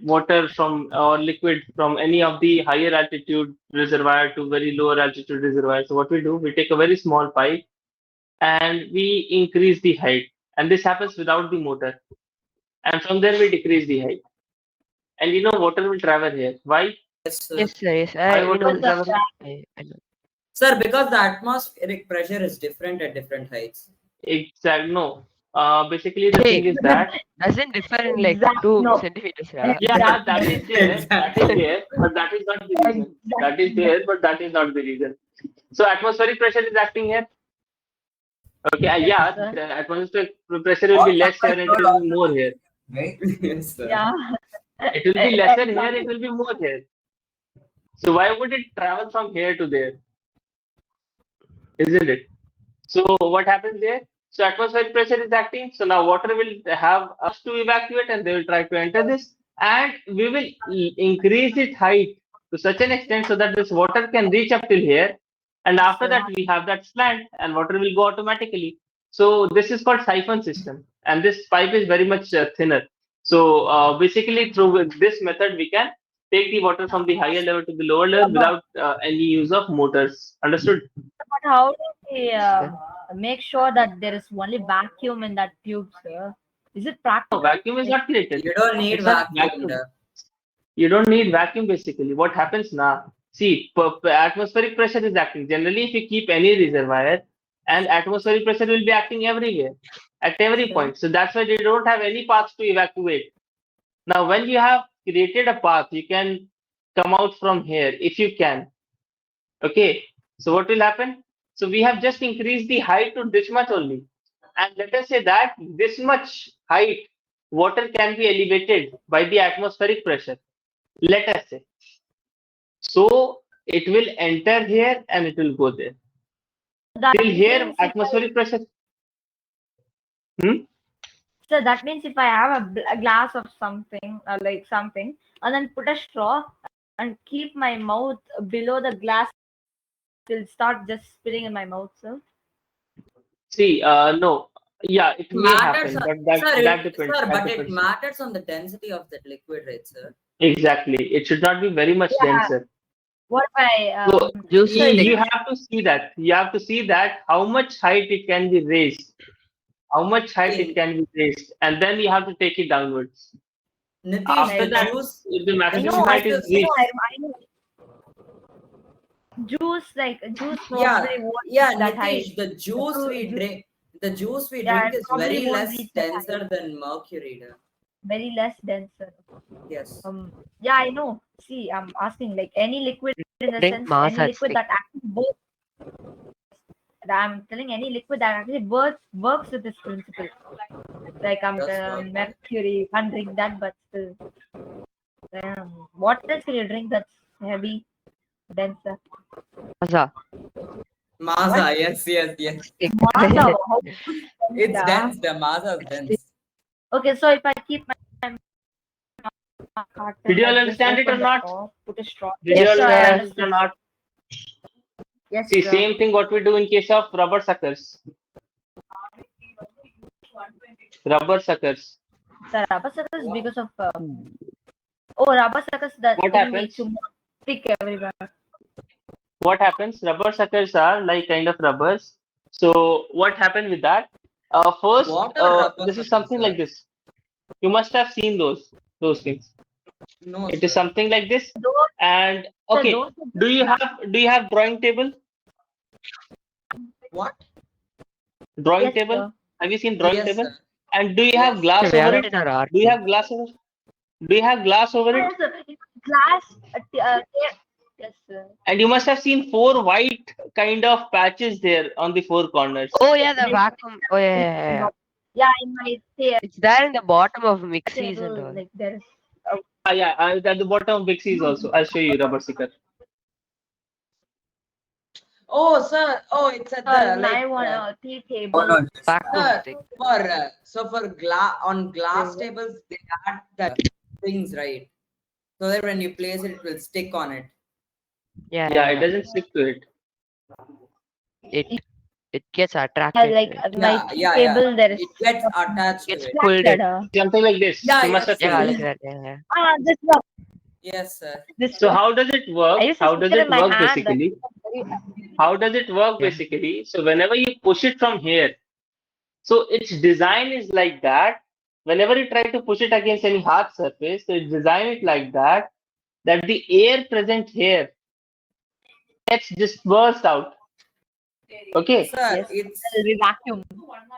water from or liquid from any of the higher altitude reservoir to very lower altitude reservoir, so what we do, we take a very small pipe and we increase the height, and this happens without the motor, and from there we decrease the height, and water will travel here. Why? Yes, sir. Yes, sir. Yes, Why we water know will this. travel here? I know. Sir, because the atmospheric pressure is different at different heights. Exactly. No. Basically, the Hey, thing is that doesn't differ in like Exact- 2 no. centimeters, yeah, that is there. That is there, but that is not the reason. That is there, but that is not the reason. So atmospheric pressure is acting here. Okay, yeah, sir. the atmospheric pressure will be less here and it will be more here. Right? Yes, sir. Yeah. It will be lesser here, it will be more here. So why would it travel from here to there? Isn't it? So what happens there? So atmospheric pressure is acting. So now water will have us to evacuate and they will try to enter this. And we will increase its height to such an extent so that this water can reach up till here. And after that, we have that slant and water will go automatically. So this is called siphon system. And this pipe is very much thinner. So basically through this method, we can take the water from the higher level to the lower level without any use of motors. Understood? But how do we make sure that there is only vacuum in that tube, sir? Is it No, practical? vacuum is not created. You don't need It's not vacuum. You don't need vacuum basically. What happens now? See, atmospheric pressure is acting. Generally, if you keep any reservoir, and atmospheric pressure will be acting everywhere, at every point. So that's why they don't have any paths to evacuate. Now, when you have created a path, you can come out from here if you can. Okay. So what will happen? So we have just increased the height to this much only. And let us say that this much height, water can be elevated by the atmospheric pressure. Let us say. So it will enter here and it will go there. That Till here, means if atmospheric pressure. So that means if I have a glass of something, like something, and then put a straw and keep my mouth below the glass, it will start just spitting in my mouth, sir. See, no. Yeah, it may happen, Matters, but that sir, depends. sir, That but it depends. matters on the density of that liquid, right, sir? Exactly. It should not be very much Yeah. denser. What if I So Juice you, is you like have to see that. You have to see that how much height it can be raised. How much height it can be raised. And then you have to take it downwards. Nitish, After the that, juice. if the I maximum know, height is reached, I know. Juice Yeah, probably won't yeah, reach that height. Nitish, the juice we drink, Yeah, drink it is probably very won't less reach that denser height. than mercury. Very less denser. Yes. Yeah, I know. See, I'm asking like any liquid in the drink sense, mass any liquid that actually works. I'm telling any liquid that actually works with this principle. Like mercury, can't drink that, but still. What else can you drink that's heavy, denser? Maza. Maza, yes. Maza, It's yeah. dense, the Maza is dense. Okay, so if I keep my carton, did you all like, understand just it or open the not? straw, put a straw. Did Yes, you all sir. understand it or not? Yes, See, sir. same thing what we do in case of rubber suckers. Rubber suckers. The rubber suckers because of rubber suckers that What thing we happens? to stick everywhere. What happens? Rubber suckers are like kind of rubbers. So what happened with that? First, What are rubber this is suckers, something sir? like this. You must have seen those things. No, It sir. is something like this. Those, And okay, those do you have drawing table? What? Drawing yes, table? sir. Have you seen drawing Yes, table? sir. And do you have Yes. glass We over have it? it in our art. Do you have glass over it? Do you have glass over it? Yes, sir. Glass. Yes, sir. And you must have seen 4 white kind of patches there on the 4 corners. Oh yeah, the vacuum. Oh yeah. Yeah, in my It's there in the bottom of mixies and table, all. like there is. Yeah, at the bottom of Bixies also. I'll show you rubber sticker. Oh, sir. Oh, it's at the I want a tea table. Oh, no. Vacuum sir, thing. for glass on glass tables they add that things, right? So that when you place it, it will stick on it. Yeah, it doesn't stick to it. It gets attracted. Like Right? my Yeah. cable, there is It gets attached to Gets it. pulled. attracted. Something like this. Yeah, You must have yes, Yeah, seen like this. that. Yeah. This one. Yes, sir. This So one. how does it work? I used to How stick does it it in my work hand. basically? How does it work Yeah. basically? So whenever you push it from here, so its design is like that. Whenever you try to push it against any hard surface, so it's designed it like that the air present here gets dispersed out. Okay. Sir, Yes, it's there will be vacuum.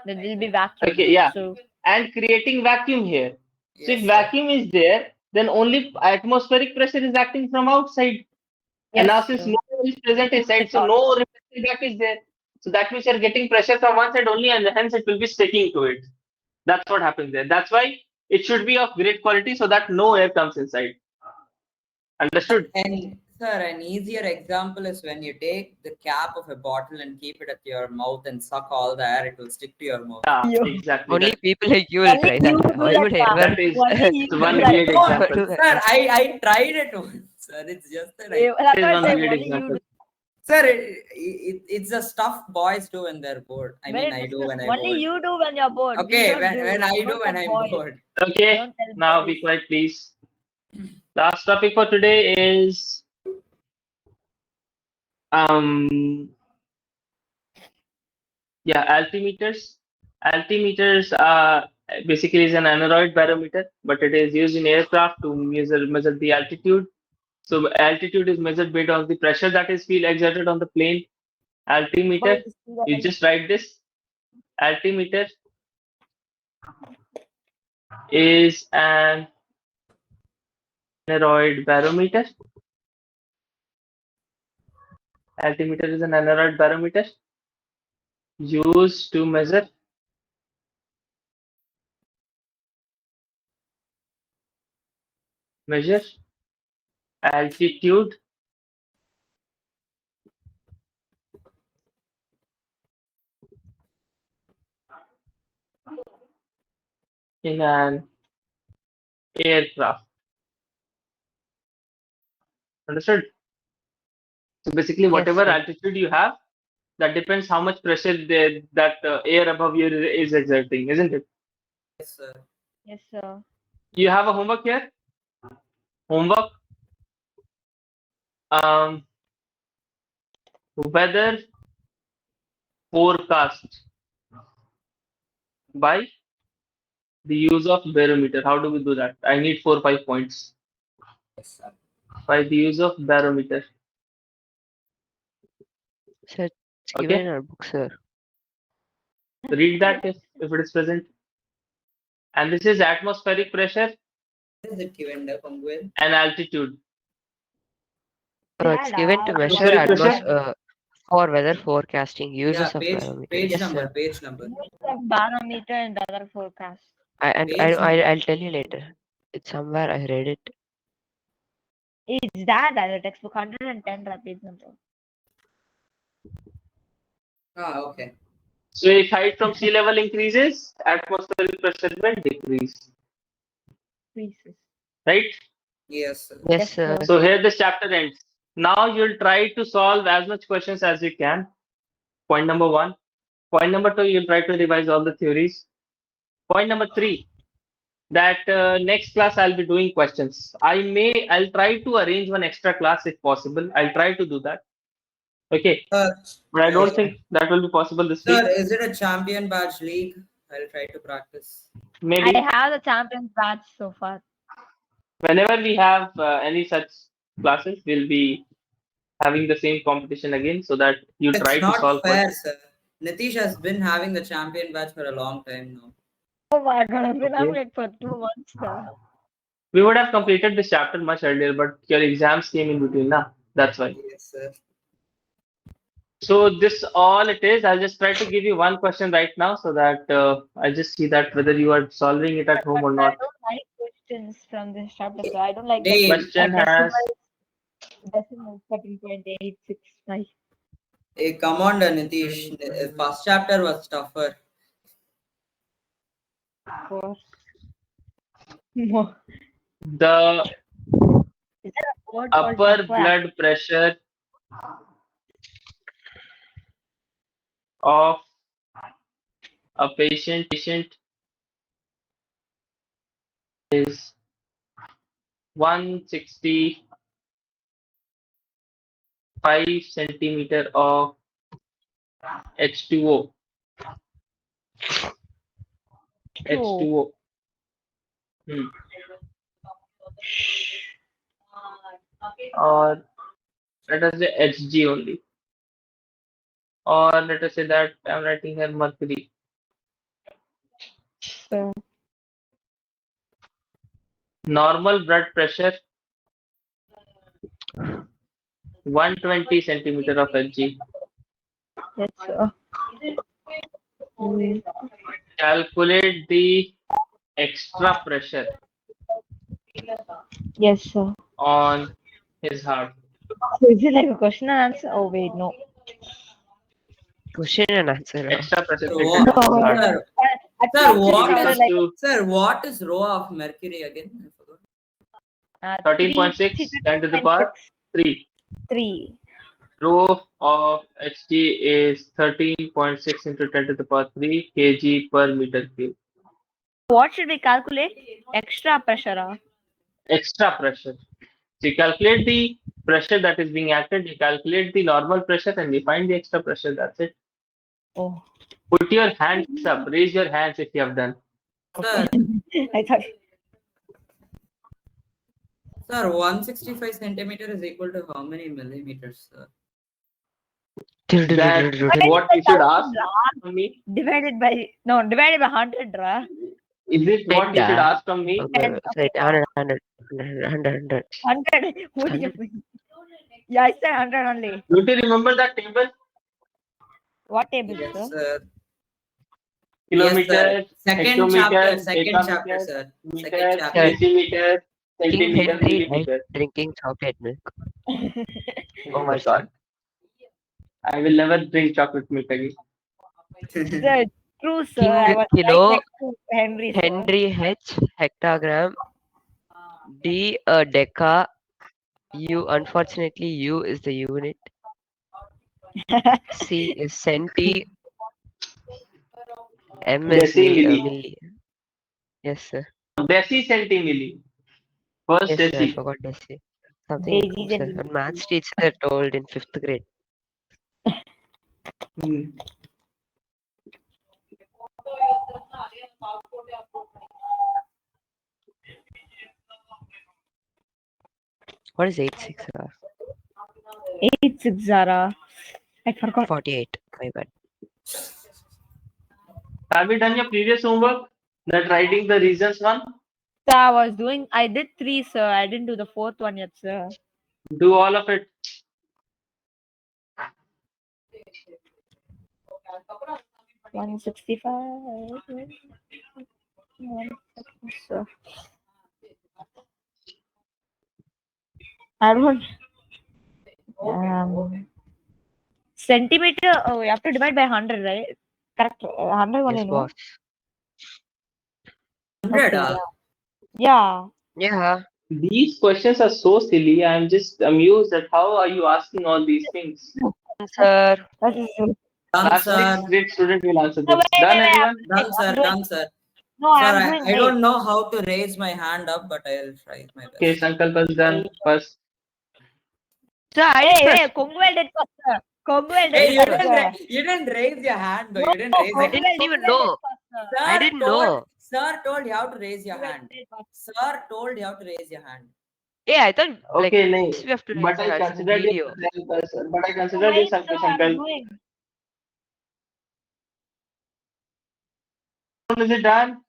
There will be vacuum. Okay. Yeah. So And creating vacuum here. So yes, if sir. vacuum is there, then only atmospheric pressure is acting from outside. And now yes, since sir. no air is present inside, It's so all. no reflected back is there. So that means you're getting pressure from one side only, and hence it will be sticking to it. That's what happens there. That's why it should be of great quality so that no air comes inside. Understood? And sir, an easier example is when you take the cap of a bottle and keep it at your mouth and suck all the air, it will stick to your mouth. Yeah, You. exactly. Only That, people like you will Only try you that. do Why that, would I sir. ever that is Only you do one that. great No, example. do that? sir, I tried it once, sir. It's just that That's what That is I'm one saying. great Only you example. do. sir, it's the stuff boys do when they're bored. I mean, I do when I'm Only bored. you do when you're bored. We Okay, don't do. when I do Don't when tell I'm boys. bored. Okay, Don't tell now boys. be quiet, please. Last topic for today is altimeters. Altimeters basically is an aneroid barometer, but it is used in aircraft to measure the altitude. So altitude is measured based on the pressure that is feel exerted on the plane. Altimeter, you just write this. Altimeter is an aneroid barometer. Altimeter is an aneroid barometer used to measure altitude in an aircraft. Understood? So basically, whatever sir. altitude you have, that depends how much pressure that air above you is exerting, isn't it? Yes, sir. Yes, sir. You have a homework here. Homework. Weather forecast by the use of barometer. How do we do that? I need 4 or 5 points. Yes, sir. By the use of barometer. Sir, it's given Okay. in our book, sir. Read that if it is present. And this is atmospheric pressure Is it given the Pangwell? and altitude. It's given to measure Atmospheric pressure? for weather forecasting, Yeah, uses of barometer. page Yes, number, sir. page number. Use of barometer and weather forecast. I'll tell you later. It's somewhere I read it. It's that the textbook 110 page number. Okay. So if height from sea level increases, atmospheric pressure will decrease. Pieces. Right? Yes, sir. Yes, Yes, sir. sir. So here this chapter ends. Now you'll try to solve as much questions as you can. Point number 1. Point number 2, you'll try to revise all the theories. Point number 3, that next class I'll be doing questions. I'll try to arrange one extra class if possible. I'll try to do that. Okay. But I don't think that will be possible this week. Sir, is it a champion badge league? I'll try to practice. Maybe I have the champions badge so far. whenever we have any such classes, we'll be having the same competition again so that you It's try to not solve fair, questions. sir. Nitish has been having the champion badge for a long time now. Oh my god, I've been having Okay. it for 2 months now. We would have completed this chapter much earlier, but your exams came in between, na? That's why. Yes, sir. So this all it is. I'll just try to give you one question right now so that I just see that whether you are solving it at home or I not. don't like questions from this chapter, so I don't like Hey, Question has decimals 13.865. Hey, come on, Nitish. The first chapter was tougher. Four. More. The Is there a word called upper aqua? blood pressure of a patient is 165 centimeter of H2O. H2O. Or let us say Hg only. Or let us say that I'm writing here mercury. So, Normal blood pressure 120 centimeter of Hg. yes, sir. Mm. Calculate the extra pressure Yes, sir. on his heart. So is it like a question and answer? Oh wait, no. Question and answer. Extra pressure So fitted what, on his heart. sir, Actually, what sounded is like sir, what is rho of mercury again? I forgot. 13.6 10 to the power 3. 3. Rho of Hg is 13.6 into 10 to the power 3 kg per meter cube. What should we calculate? Extra pressure. Extra pressure. So you calculate the pressure that is being acted, you calculate the normal pressure, and you find the extra pressure. That's it. Oh, Put your hands up. Raise your hands if you have done. Sir, I thought. sir, 165 centimeter is equal to how many millimeters, sir? That's what you should ask from me. Divided by 100, ra. Is it what you should ask from me? Sorry, 100. 100. What do you mean? Yeah, I said 100 only. Don't you remember that table? What table, Yes, sir? sir. Kilometer, Yes, sir. Second hectometer, chapter, decameter, sir. meter, Second chapter. decimeter, King centimeter, Henry died millimeter. drinking chocolate milk. Oh my god. I will never drink chocolate milk again. Sir, true, sir. King I was kilo, right next to Henry, sir. Henry H hectogram, D a deca, U unfortunately U is the unit, C is centi, M is Decimilli. milli. Yes sir. Decentimilli. First Yes sir, I deci. forgot deci. Something Daisies sir. and A maths teacher told in 5th grade. What is 86? 86, Zara. I forgot. 48. My bad. Have you done your previous homework? That writing the reasons one? So I did 3, sir. I didn't do the 4th one yet, sir. Do all of it. 165. So, I don't. Centimeter. Oh, you have to divide by 100, right? Correct. 100 only, Yes no? boss. 100, Okay, yeah. Yeah. These questions are so silly. I'm just amused at how are you asking all these things. Sir. That is true. Done, Class sir. 6 grade student will answer No, this. Done, everyone? Done, sir. I'm doing- Done, sir. No, Sir, I'm doing I don't know how to raise my hand up, but I'll try my best. Okay, Sankalp is done first. Sir, I Hey, did hey, first. Kongwell did first, sir. Kongwell Hey, did you first, didn't, sir. you didn't raise your hand, though. No, You didn't raise your I hand. didn't even Kongwell know. did first, sir. Sir I didn't told, know. Sir told you how to raise your Kongwell hand. did first. Sir told you how to raise your hand. Yeah, I thought like Okay, nahi. we have to raise But our I hands in considered you video. but I considered you Wait, sir, I'm Sankalp. doing. Is it done?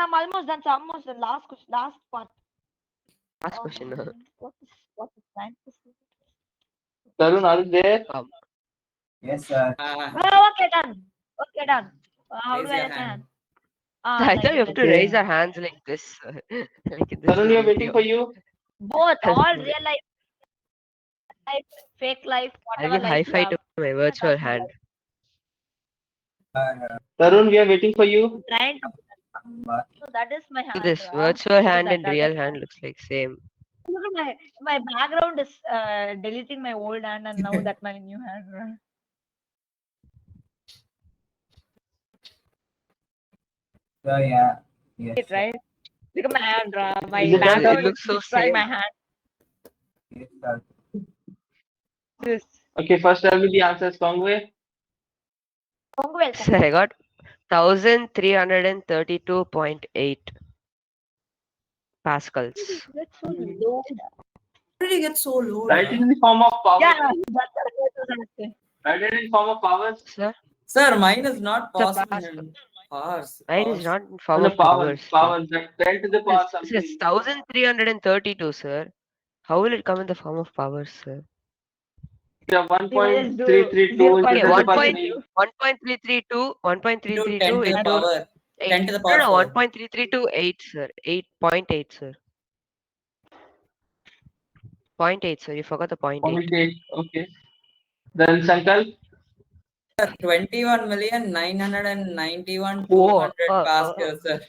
I'm almost done. So almost the last question, last part. Last question. What is time? Tarun, are you there? Yes, sir. Oh, okay, done. Okay, done. How Raise do I your raise my hand. hand? I Like thought we have this. to Okay. raise our hands like this. Like in this Tarun, we are waiting video. for you. Both, all real life, fake life, I'll whatever give high life you five have. to my virtual hand. Tarun, we are waiting for you. I'm trying to. So that is my hand. This Ra. virtual So hand that- and that real is- hand looks like same. Look at my background is deleting my old hand and now that my new hand. Ra. So yeah. Yes. It, right? Look at my hand. Ra. My Is it done, background It looks so destroying same. my hand. Yes, sir. This. Okay, first tell me the answers, Kongwei. Well, So I got 1332.8 pascals. that's so low. How did you get so low? Write it in the form of power. Yeah, that's what I was asking. Write it in form of powers. Sir, Sir, mine is not Sir, possible Pascal. in powers. mine is not in And form the of powers. sir. powers, that 10 to the power It's something. 1332, sir. How will it come in the form of powers, sir? Yeah, You will just do 1.332 into 10 Okay, to the power 0.1. 3. 1.332 10 to the into power 8. 10 to the No, power no, 4. 1.332 8, sir. 8.8, sir. 0.8, sir. You forgot the 0.8. 0.8. Okay. Then Sankalp. 21,991,200 Oh, pascals, sir.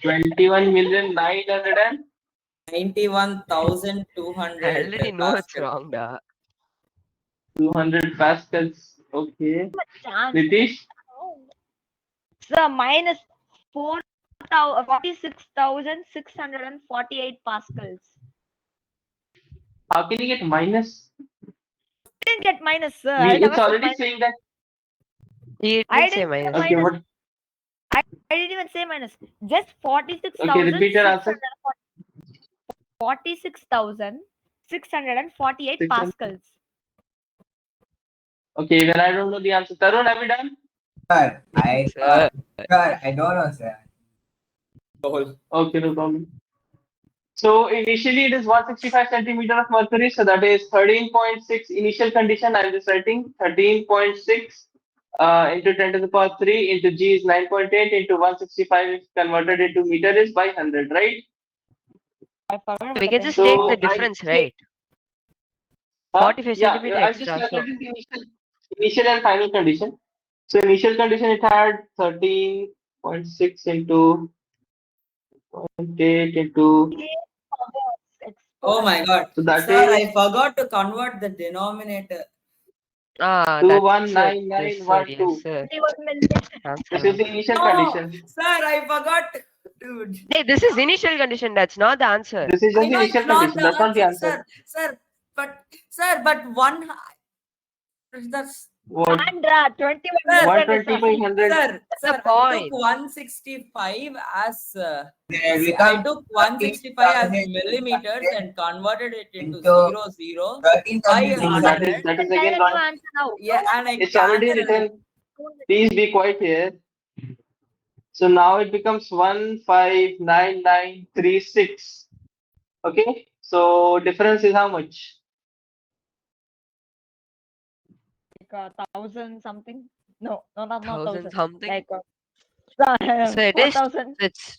21,900,000. 91,200 I already know it's pascals. wrong, da. 200 pascals. Okay. Chance. Nitish. So mine is 46,648 pascals. How can you get minus? Didn't get minus, sir. I It's never said already minus. saying that. He I didn't say didn't say minus. Okay, minus. what? I didn't even say minus. Just Okay, repeat your answer. 46,648 600. pascals. Okay, then I don't know the answer. Tarun, have you done? Sir, Sir. sir, I don't know, sir. Okay, no problem. So initially it is 165 centimeter of mercury, so that is 13.6 initial condition. I'm just writing 13.6 into 10 to the power 3 into G is 9.8 into 165 if converted into meter is by 100, right? I forgot We about can the just pen. take So the difference, right? 45 yeah, centimeter I'm just extra. So calculating the initial and final condition. So initial condition it had 13.6 into 0.8 into, Oh my god. so that Sir, is I forgot to convert the denominator. that's it. This sir, yes, 219912. sir. 21 million. Answer. This is the initial No, condition. sir, I forgot. Dude. Hey, this is initial condition. That's not the answer. This is I just the know initial it's not condition. the That's not the answer, answer. sir, but one. That's What? Andra, 21 Sir, million is 120/100. sir. the I point. took 165 as. They will I become took 165 as 13,000 millimeters and converted it into into 00 13,000. That is again Tell a new wrong. answer now. Yeah, and I It's already cancelled it. written. Please be quiet here. So now it becomes 159936. Okay. So difference is how much? Like 1,000 something. No, not 1,000 1,000. something. Like So it is. 4,000. It's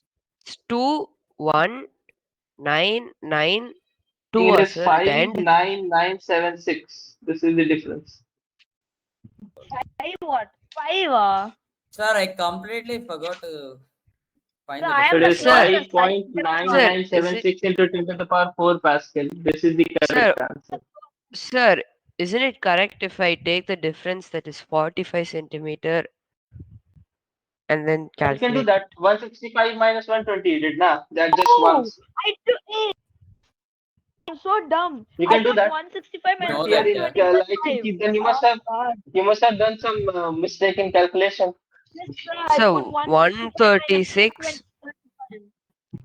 21992, It is sir. At the end. 59976. This is the difference. 5 what? 5? Sir, I completely forgot to find So the I So am it the is closest. 5.9976 into 10 to the power 4 Pascal. This is the Sir, correct answer. sir, isn't it correct if I take the difference that is 45 centimeter and then You can do calculate? that. 165 minus 120 you did na? That just Oh, once. I'm so dumb. You I can do took that. 165 But minus know here that, in, 120 I think 5. then you must have done some mistake in calculation. Yes, sir. I So put 165 minus 136. 120.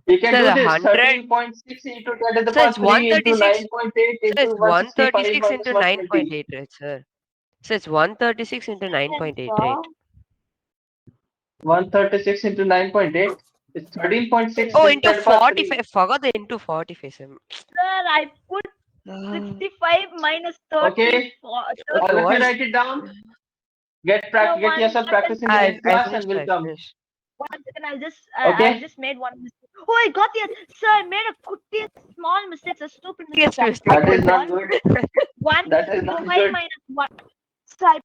You can Sir, do the this 100. 13.6 into 10 to the Sir, power it's 3 into 136. 9.8 Sir, into it's 165 136 minus into 120. 9.8, right, sir? So it's 136 into 9.8, right? 136 into 9.8 is 13.6 Oh, into into 10 to the power 3. 45. Forgot the into 45. Sir. Sir, I put 65 minus 30. Okay. Okay, All of what you is? write it down. Get one yourself practice in the I next class finished. and we'll I come. finished. One second, Okay. I just made one mistake. Oh, I got the sir. I made a cutty small mistake, a stupid mistake. Yes, I mistake. That put is not good. one That is not 65 good. minus 1. So I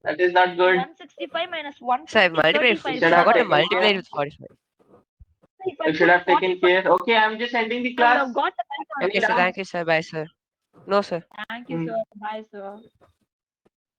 That is not good. 165 65 minus 150, Sir, I multiplied. 35. Should have Forgot to taken multiply care. with 45. If I You should put have taken 45, care. Okay, I'm just ending the I would class. have got the correct Any Okay, sir. answer. doubt? Thank you, sir. Bye, sir. No, sir. Thank you, sir. Bye, sir.